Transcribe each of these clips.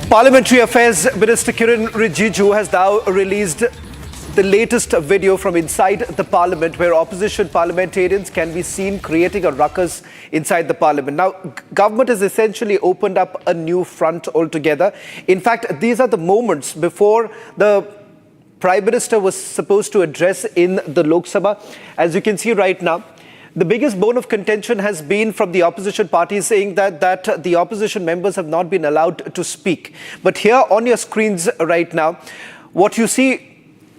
Parliamentary Affairs Minister Kiren Rijiju has now released the latest video from inside the parliament where opposition parliamentarians can be seen creating a ruckus inside the parliament. Now, government has essentially opened up a new front altogether. In fact, these are the moments before the Prime Minister was supposed to address in the Lok Sabha. As you can see right now, the biggest bone of contention has been from the opposition parties saying that the opposition members have not been allowed to speak. But here on your screens right now, what you see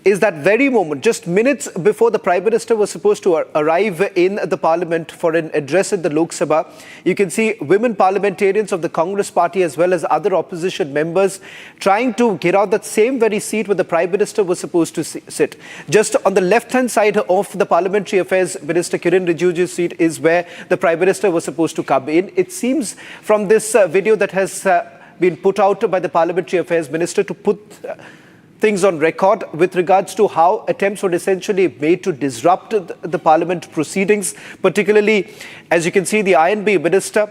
is that very moment, just minutes before the Prime Minister was supposed to arrive in the Parliament for an address in the Lok Sabha, you can see women parliamentarians of the Congress party as well as other opposition members trying to get out that same very seat where the Prime Minister was supposed to sit. Just on the left-hand side of the Parliamentary Affairs Minister Kiren Rijiju's seat is where the Prime Minister was supposed to come in. It seems from this video that has been put out by the Parliamentary Affairs Minister to put things on record with regards to how attempts were essentially made to disrupt the parliament proceedings, particularly, as you can see, the INB Minister,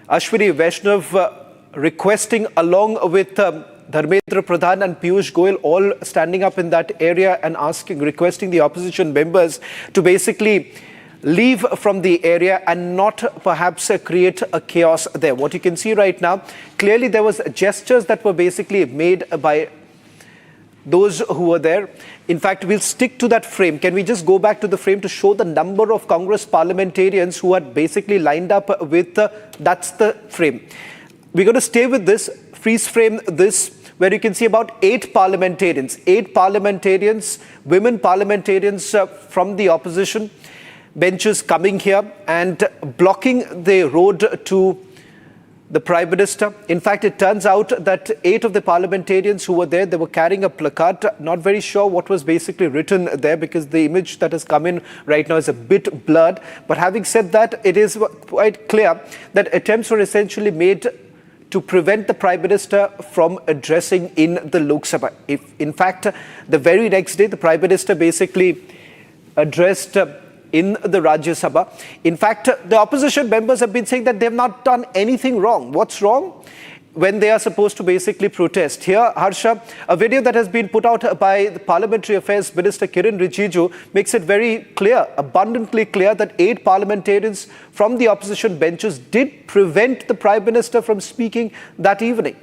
Ashwini Vaishnav, requesting along with Dharmendra Pradhan and Piyush Goyal all standing up in that area and requesting the opposition members to basically leave from the area and not perhaps create a chaos there. What you can see right now, clearly there was gestures that were basically made by those who were there. In fact, we'll stick to that frame. Can we just go back to the frame to show the number of Congress parliamentarians who had basically lined up with, that's the frame. We're going to stay with this, freeze frame this, where you can see about 8 parliamentarians, women parliamentarians from the opposition benches coming here and blocking the road to the Prime Minister. In fact, it turns out that 8 of the parliamentarians who were there, they were carrying a placard. Not very sure what was basically written there because the image that has come in right now is a bit blurred. But having said that, it is quite clear that attempts were essentially made to prevent the Prime Minister from addressing in the Lok Sabha. In fact, the very next day, the Prime Minister basically addressed in the Rijiju Sabha. In fact, the opposition members have been saying that they have not done anything wrong. What's wrong? When they are supposed to basically protest. Here, Harsha, a video that has been put out by the Parliamentary Affairs Minister Kiren Rijiju makes it very clear, abundantly clear, that 8 parliamentarians from the opposition benches did prevent the Prime Minister from speaking that evening.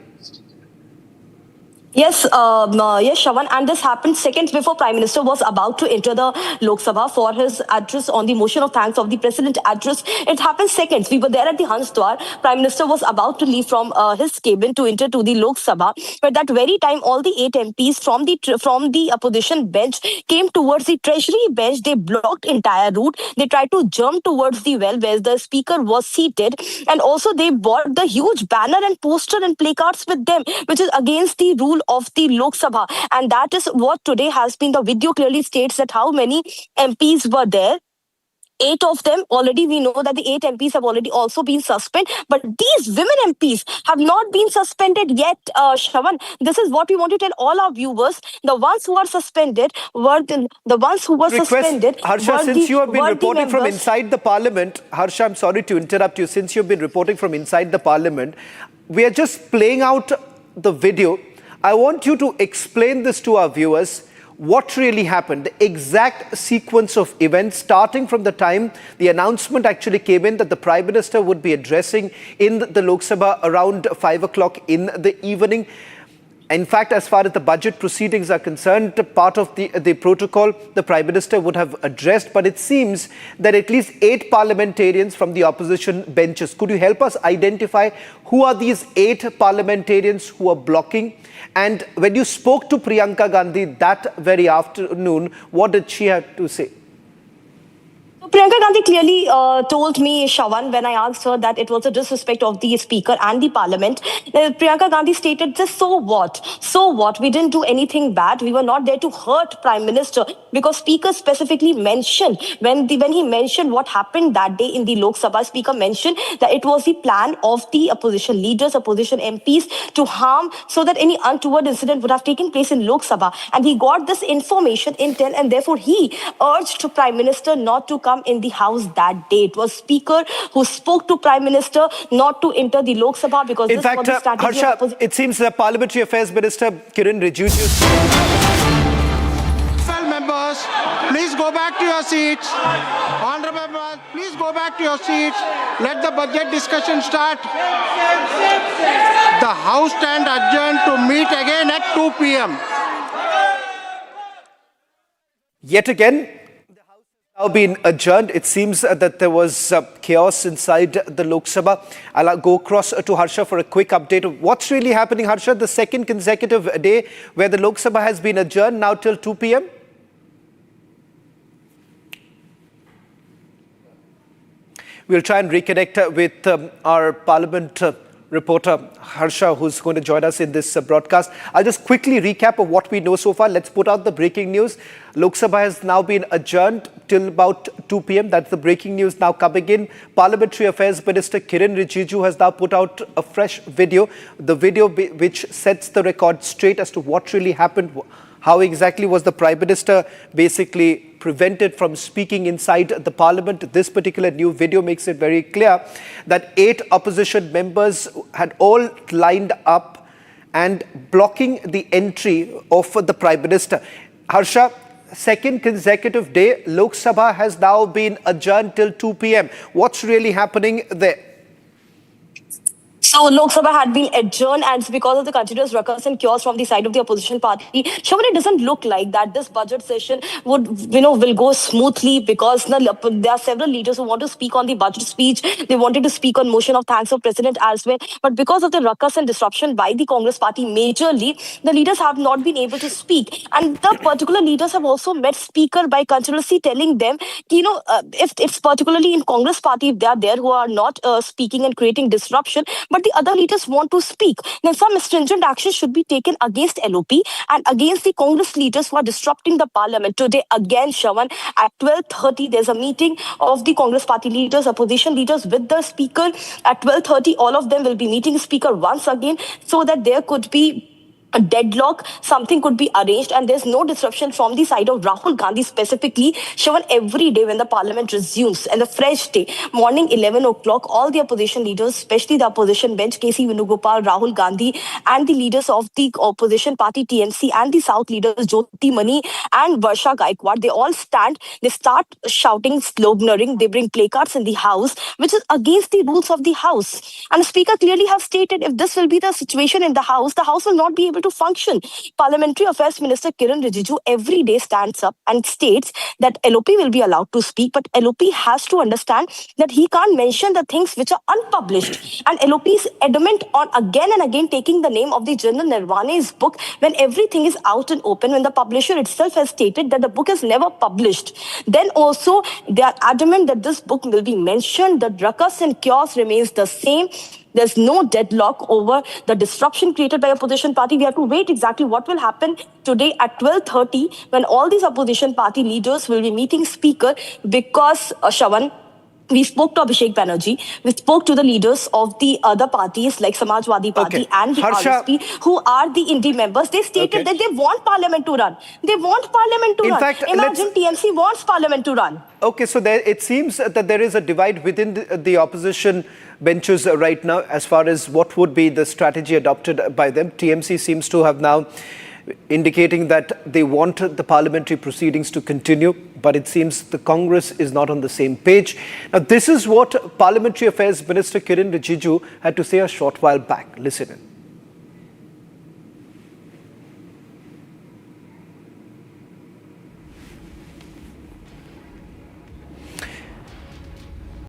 Yes, yes, Shravan, and this happened seconds before Prime Minister was about to enter the Lok Sabha for his address on the motion of thanks of the President address. It happened seconds. We were there at the Hansdwar. Prime Minister was about to leave from his cabin to enter to the Lok Sabha. But that very time, all the 8 MPs from the opposition bench came towards the Treasury bench. They blocked entire route. They tried to jump towards the well where the Speaker was seated, and also they brought the huge banner and poster and placards with them, which is against the rule of the Lok Sabha. And that is what today has been. The video clearly states that how many MPs were there. 8 of them already, we know that the 8 MPs have already also been suspended, but these women MPs have not been suspended yet, Shravan. This is what we want to tell all our viewers. The ones who are suspended were the ones who were suspended. Harsha, since you have been reporting from inside the parliament, Harsha, I'm sorry to interrupt you. Since you've been reporting from inside the parliament, we are just playing out the video. I want you to explain this to our viewers, what really happened, the exact sequence of events, starting from the time the announcement actually came in that the Prime Minister would be addressing in the Lok Sabha around 5 o'clock in the evening. In fact, as far as the budget proceedings are concerned, part of the protocol the Prime Minister would have addressed, but it seems that at least 8 parliamentarians from the opposition benches. Could you help us identify who are these 8 parliamentarians who are blocking? And when you spoke to Priyanka Gandhi that very afternoon, what did she have to say? Priyanka Gandhi clearly told me, Shravan, when I asked her that it was a disrespect of the Speaker and the Parliament. Priyanka Gandhi stated, just so what? So what? We didn't do anything bad. We were not there to hurt Prime Minister, because Speaker specifically mentioned, when he mentioned what happened that day in the Lok Sabha, Speaker mentioned that it was the plan of the opposition leaders, opposition MPs to harm so that any untoward incident would have taken place in Lok Sabha. And he got this information, intel, and therefore he urged Prime Minister not to come come in the house that day. It was Speaker who spoke to Prime Minister not to enter the Lok Sabha because In this fact, was the strategy of Harsha, opposition. it seems the Parliamentary Affairs Minister Kiren Rijiju. Members, please go back to your seats. Honorable members, please go back to your seats. Let the budget discussion start. The House stand adjourned to meet again at 2 p.m. Yet again, the House has now been adjourned. It seems that there was chaos inside the Lok Sabha. I'll go across to Harsha for a quick update of what's really happening. Harsha, the second consecutive day where the Lok Sabha has been adjourned now till 2 p.m. We'll try and reconnect with our Parliament reporter Harsha, who's going to join us in this broadcast. I'll just quickly recap of what we know so far. Let's put out the breaking news. Lok Sabha has now been adjourned till about 2 p.m. That's the breaking news now coming in. Parliamentary Affairs Minister Kiren Rijiju has now put out a fresh video. The video which sets the record straight as to what really happened. How exactly was the Prime Minister basically prevented from speaking inside the Parliament? This particular new video makes it very clear that 8 opposition members had all lined up and blocking the entry of the Prime Minister. Harsha, second consecutive day, Lok Sabha has now been adjourned till 2 p.m. What's really happening there? So Lok Sabha had been adjourned, and it's because of the continuous ruckus and chaos from the side of the opposition party. Shravan, it doesn't look like that this budget session will go smoothly because there are several leaders who want to speak on the budget speech. They wanted to speak on motion of thanks of President as well. But because of the ruckus and disruption by the Congress party majorly, the leaders have not been able to speak. And the particular leaders have also met Speaker by continuously telling them, if it's particularly in Congress party, if they are there who are not speaking and creating disruption, but the other leaders want to speak, then some stringent action should be taken against LOP and against the Congress leaders who are disrupting the parliament. Today, again, Shravan, at 12:30, there's a meeting of the Congress party leaders, opposition leaders with the speaker. At 12:30, all of them will be meeting speaker once again so that there could be a deadlock, something could be arranged, and there's no disruption from the side of Rahul Gandhi specifically. Shravan, every day when the parliament resumes and the fresh day, morning 11 o'clock, all the opposition leaders, especially the opposition bench, KC Venugopal, Rahul Gandhi, and the leaders of the opposition party TMC and the South leaders, Jyoti Mani and Varsha Gaikwad, they all stand, they start shouting, sloganeering, they bring placards in the house, which is against the rules of the house. And the speaker clearly has stated if this will be the situation in the house will not be able to function. Parliamentary Affairs Minister Kiren Rijiju every day stands up and states that LOP will be allowed to speak, but LOP has to understand that he can't mention the things which are unpublished. And LOP is adamant on again and again taking the name of the General Nirvane's book when everything is out and open, when the publisher itself has stated that the book is never published. Then also they are adamant that this book will be mentioned. The ruckus and chaos remains the same. There's no deadlock over the disruption created by opposition party. We have to wait exactly what will happen today at 12:30 when all these opposition party leaders will be meeting speaker because, Shravan, we spoke to Abhishek Banerjee. We spoke to the leaders of the other parties like Samajwadi Party and the Harsha, RSP, who are the Indie members. They stated that they want parliament to run. They want parliament to run. Fact, imagine TMC wants parliament to run. Okay, so it seems that there is a divide within the opposition benches right now as far as what would be the strategy adopted by them. TMC seems to have now indicating that they want the parliamentary proceedings to continue, but it seems the Congress is not on the same page. Now, this is what Parliamentary Affairs Minister Kiren Rijiju had to say a short while back. Listen in.